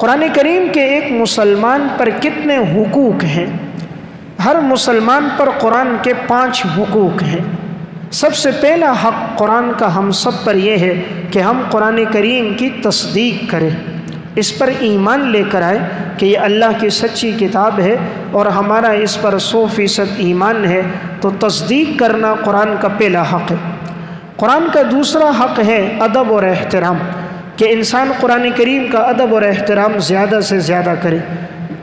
قرآن کریم کے ایک مسلمان پر کتنے حقوق ہیں؟ ہر مسلمان پر قرآن کے 5 حقوق ہیں۔ سب سے پہلا حق قرآن کا ہم سب پر یہ ہے کہ ہم قرآن کریم کی تصدیق کریں، اس پر ایمان لے کر آئے کہ یہ اللہ کی سچی کتاب ہے اور ہمارا اس پر 100% ایمان ہے، تو تصدیق کرنا قرآن کا پہلا حق ہے۔ قرآن کا دوسرا حق ہے ادب اور احترام، کہ انسان قرآن کریم کا ادب اور احترام زیادہ سے زیادہ کرے۔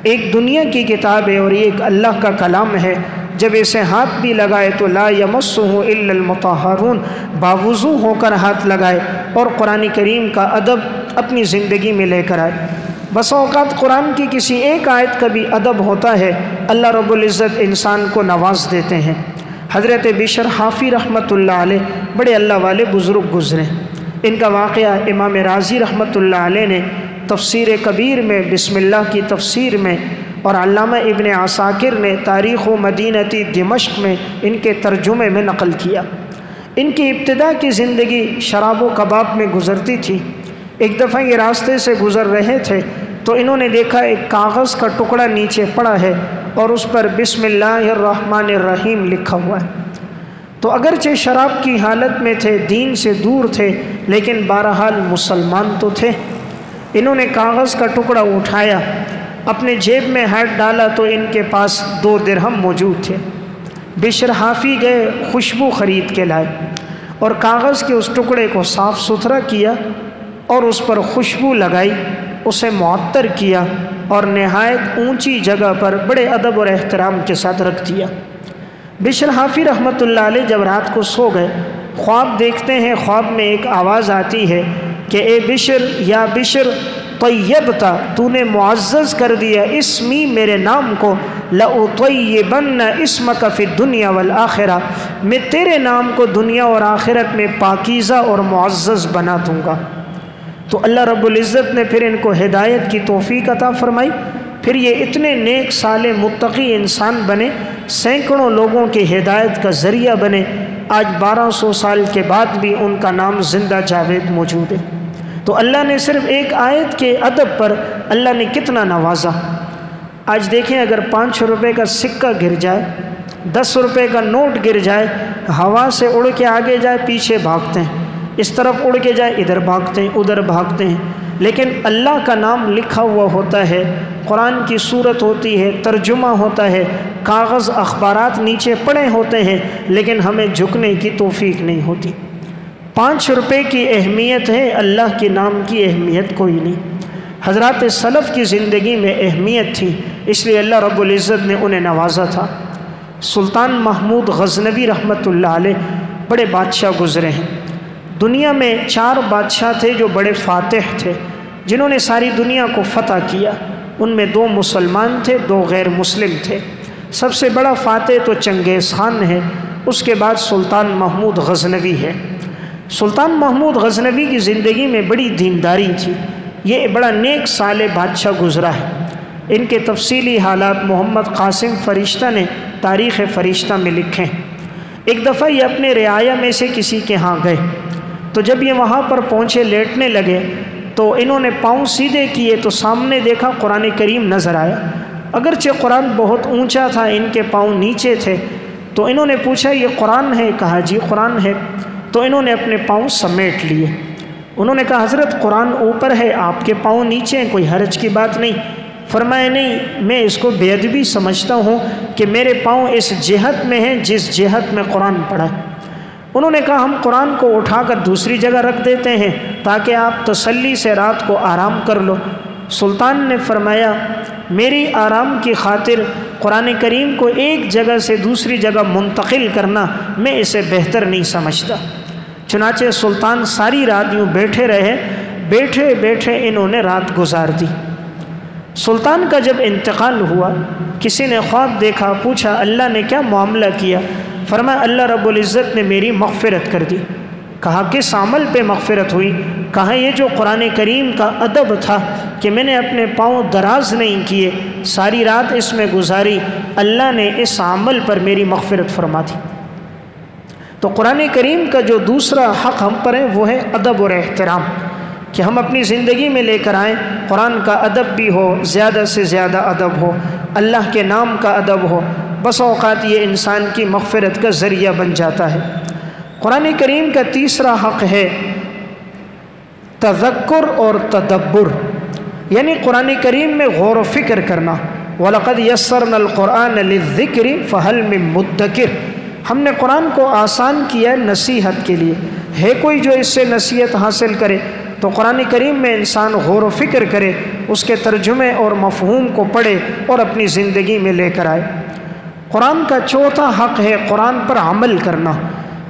ایک دنیا کی کتاب ہے اور یہ ایک اللہ کا کلام ہے، جب اسے ہاتھ بھی لگائے تو لا یمسہ الا المطہرون، باوضو ہو کر ہاتھ لگائے اور قرآن کریم کا ادب اپنی زندگی میں لے کر آئے۔ بس اوقات قرآن کی کسی ایک آیت کا بھی ادب ہوتا ہے، اللہ رب العزت انسان کو نواز دیتے ہیں۔ حضرت بشر حافی رحمۃ اللہ علیہ بڑے اللہ والے بزرگ گزرے، ان کا واقعہ امام رازی رحمۃ اللہ علیہ نے تفسیر کبیر میں بسم اللہ کی تفسیر میں، اور علامہ ابن عساکر نے تاریخ و مدینتی دمشق میں ان کے ترجمے میں نقل کیا۔ ان کی ابتدا کی زندگی شراب و کباب میں گزرتی تھی۔ ایک دفعہ یہ راستے سے گزر رہے تھے تو انہوں نے دیکھا ایک کاغذ کا ٹکڑا نیچے پڑا ہے اور اس پر بسم اللہ الرحمن الرحیم لکھا ہوا ہے۔ تو اگرچہ شراب کی حالت میں تھے، دین سے دور تھے، لیکن بہرحال مسلمان تو تھے۔ انہوں نے کاغذ کا ٹکڑا اٹھایا، اپنے جیب میں ہاتھ ڈالا تو ان کے پاس 2 درہم موجود تھے۔ بشر حافی گئے، خوشبو خرید کے لائے اور کاغذ کے اس ٹکڑے کو صاف ستھرا کیا اور اس پر خوشبو لگائی، اسے معطر کیا اور نہایت اونچی جگہ پر بڑے ادب اور احترام کے ساتھ رکھ دیا۔ بشر حافی رحمۃ اللہ علیہ جب رات کو سو گئے، خواب دیکھتے ہیں، خواب میں ایک آواز آتی ہے کہ اے بشر، یا بشر طیبتا، تو نے معزز کر دیا اسمی، میرے نام کو، لأطیبن اسمک فی الدنیا والآخرہ، میں تیرے نام کو دنیا اور آخرت میں پاکیزہ اور معزز بنا دوں گا۔ تو اللہ رب العزت نے پھر ان کو ہدایت کی توفیق عطا فرمائی، پھر یہ اتنے نیک صالح متقی انسان بنے، سینکڑوں لوگوں کی ہدایت کا ذریعہ بنے۔ آج 1200 سال کے بعد بھی ان کا نام زندہ جاوید موجود ہے۔ تو اللہ نے صرف ایک آیت کے ادب پر اللہ نے کتنا نوازا۔ آج دیکھیں، اگر 5 روپے کا سکہ گر جائے، 10 روپے کا نوٹ گر جائے، ہوا سے اڑ کے آگے جائے پیچھے بھاگتے ہیں، اس طرف اڑ کے جائے ادھر بھاگتے ہیں، ادھر بھاگتے ہیں، لیکن اللہ کا نام لکھا ہوا ہوتا ہے، قرآن کی صورت ہوتی ہے، ترجمہ ہوتا ہے، کاغذ اخبارات نیچے پڑے ہوتے ہیں، لیکن ہمیں جھکنے کی توفیق نہیں ہوتی۔ 5 روپے کی اہمیت ہے، اللہ کے نام کی اہمیت کوئی نہیں۔ حضرات سلف کی زندگی میں اہمیت تھی، اس لیے اللہ رب العزت نے انہیں نوازا تھا۔ سلطان محمود غزنوی رحمۃ اللہ علیہ بڑے بادشاہ گزرے ہیں۔ دنیا میں 4 بادشاہ تھے جو بڑے فاتح تھے، جنہوں نے ساری دنیا کو فتح کیا۔ ان میں 2 مسلمان تھے، 2 غیر مسلم تھے۔ سب سے بڑا فاتح تو چنگیز خان ہے، اس کے بعد سلطان محمود غزنوی ہے۔ سلطان محمود غزنوی کی زندگی میں بڑی دینداری تھی، یہ بڑا نیک صالح بادشاہ گزرا ہے۔ ان کے تفصیلی حالات محمد قاسم فرشتہ نے تاریخ فرشتہ میں لکھے۔ ایک دفعہ یہ اپنے رعایا میں سے کسی کے ہاں گئے، تو جب یہ وہاں پر پہنچے، لیٹنے لگے، تو انہوں نے پاؤں سیدھے کیے تو سامنے دیکھا قرآن کریم نظر آیا۔ اگرچہ قرآن بہت اونچا تھا، ان کے پاؤں نیچے تھے، تو انہوں نے پوچھا یہ قرآن ہے؟ کہا جی قرآن ہے۔ تو انہوں نے اپنے پاؤں سمیٹ لیے۔ انہوں نے کہا حضرت قرآن اوپر ہے، آپ کے پاؤں نیچے ہیں، کوئی حرج کی بات نہیں۔ فرمایا نہیں، میں اس کو بے ادبی سمجھتا ہوں کہ میرے پاؤں اس جہت میں ہیں جس جہت میں قرآن پڑھا ہے۔ انہوں نے کہا ہم قرآن کو اٹھا کر دوسری جگہ رکھ دیتے ہیں تاکہ آپ تسلی سے رات کو آرام کر لو۔ سلطان نے فرمایا میری آرام کی خاطر قرآن کریم کو ایک جگہ سے دوسری جگہ منتقل کرنا میں اسے بہتر نہیں سمجھتا۔ چنانچہ سلطان ساری رات یوں بیٹھے رہے، بیٹھے بیٹھے انہوں نے رات گزار دی۔ سلطان کا جب انتقال ہوا، کسی نے خواب دیکھا، پوچھا اللہ نے کیا معاملہ کیا؟ فرمایا اللہ رب العزت نے میری مغفرت کر دی۔ کہا کس عمل پہ مغفرت ہوئی؟ کہا یہ جو قرآن کریم کا ادب تھا کہ میں نے اپنے پاؤں دراز نہیں کیے، ساری رات اس میں گزاری، اللہ نے اس عمل پر میری مغفرت فرما دی۔ تو قرآن کریم کا جو دوسرا حق ہم پر ہے وہ ہے ادب اور احترام۔ کہ ہم اپنی زندگی میں لے کر آئیں، قرآن کا ادب بھی ہو، زیادہ سے زیادہ ادب ہو، اللہ کے نام کا ادب ہو، بس اوقات یہ انسان کی مغفرت کا ذریعہ بن جاتا ہے۔ قرآن کریم کا تیسرا حق ہے تذکر اور تدبر، یعنی قرآن کریم میں غور و فکر کرنا۔ وَلَقَدْ يَسَّرْنَا الْقُرْآنَ لِلذِّكْرِ فَهَلْ مِن مُدَّكِرٍ، ہم نے قرآن کو آسان کیا نصیحت کے لیے، ہے کوئی جو اس سے نصیحت حاصل کرے؟ تو قرآن کریم میں انسان غور و فکر کرے، اس کے ترجمے اور مفہوم کو پڑھے اور اپنی زندگی میں لے کر آئے۔ قرآن کا چوتھا حق ہے قرآن پر عمل کرنا،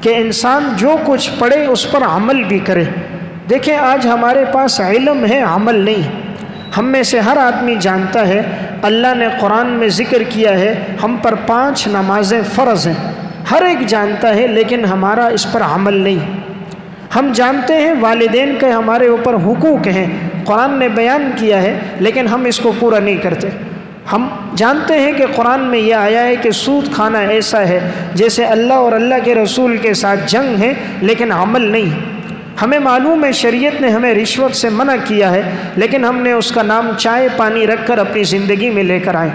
کہ انسان جو کچھ پڑھے اس پر عمل بھی کرے۔ دیکھیں آج ہمارے پاس علم ہے، عمل نہیں۔ ہم میں سے ہر آدمی جانتا ہے اللہ نے قرآن میں ذکر کیا ہے ہم پر 5 نمازیں فرض ہیں، ہر ایک جانتا ہے، لیکن ہمارا اس پر عمل نہیں۔ ہم جانتے ہیں والدین کے ہمارے اوپر حقوق ہیں، قرآن نے بیان کیا ہے، لیکن ہم اس کو پورا نہیں کرتے۔ ہم جانتے ہیں کہ قرآن میں یہ آیا ہے کہ سود کھانا ایسا ہے جیسے اللہ اور اللہ کے رسول کے ساتھ جنگ ہے، لیکن عمل نہیں۔ ہمیں معلوم ہے شریعت نے ہمیں رشوت سے منع کیا ہے، لیکن ہم نے اس کا نام چائے پانی رکھ کر اپنی زندگی میں لے کر آئے۔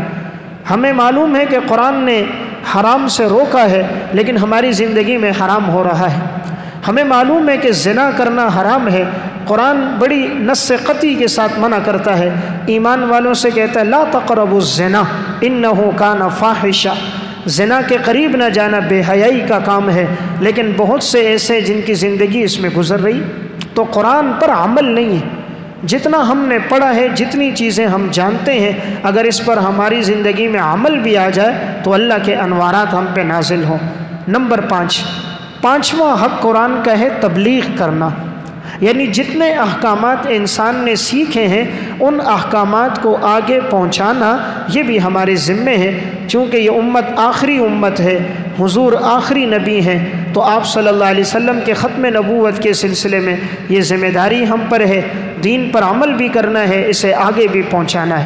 ہمیں معلوم ہے کہ قرآن نے حرام سے روکا ہے، لیکن ہماری زندگی میں حرام ہو رہا ہے۔ ہمیں معلوم ہے کہ زنا کرنا حرام ہے، قرآن بڑی نص قطعی کے ساتھ منع کرتا ہے، ایمان والوں سے کہتا ہے لا تقربوا الزنا انہ کان فاحشہ، زنا کے قریب نہ جانا بے حیائی کا کام ہے، لیکن بہت سے ایسے جن کی زندگی اس میں گزر رہی۔ تو قرآن پر عمل نہیں ہے۔ جتنا ہم نے پڑھا ہے، جتنی چیزیں ہم جانتے ہیں، اگر اس پر ہماری زندگی میں عمل بھی آ جائے تو اللہ کے انوارات ہم پہ نازل ہوں۔ نمبر 5، پانچواں حق قرآن کا ہے تبلیغ کرنا، یعنی جتنے احکامات انسان نے سیکھے ہیں ان احکامات کو آگے پہنچانا یہ بھی ہمارے ذمے ہے۔ چونکہ یہ امت آخری امت ہے، حضور آخری نبی ہیں، تو آپ صلی اللہ علیہ وسلم کے ختم نبوت کے سلسلے میں یہ ذمہ داری ہم پر ہے، دین پر عمل بھی کرنا ہے، اسے آگے بھی پہنچانا ہے۔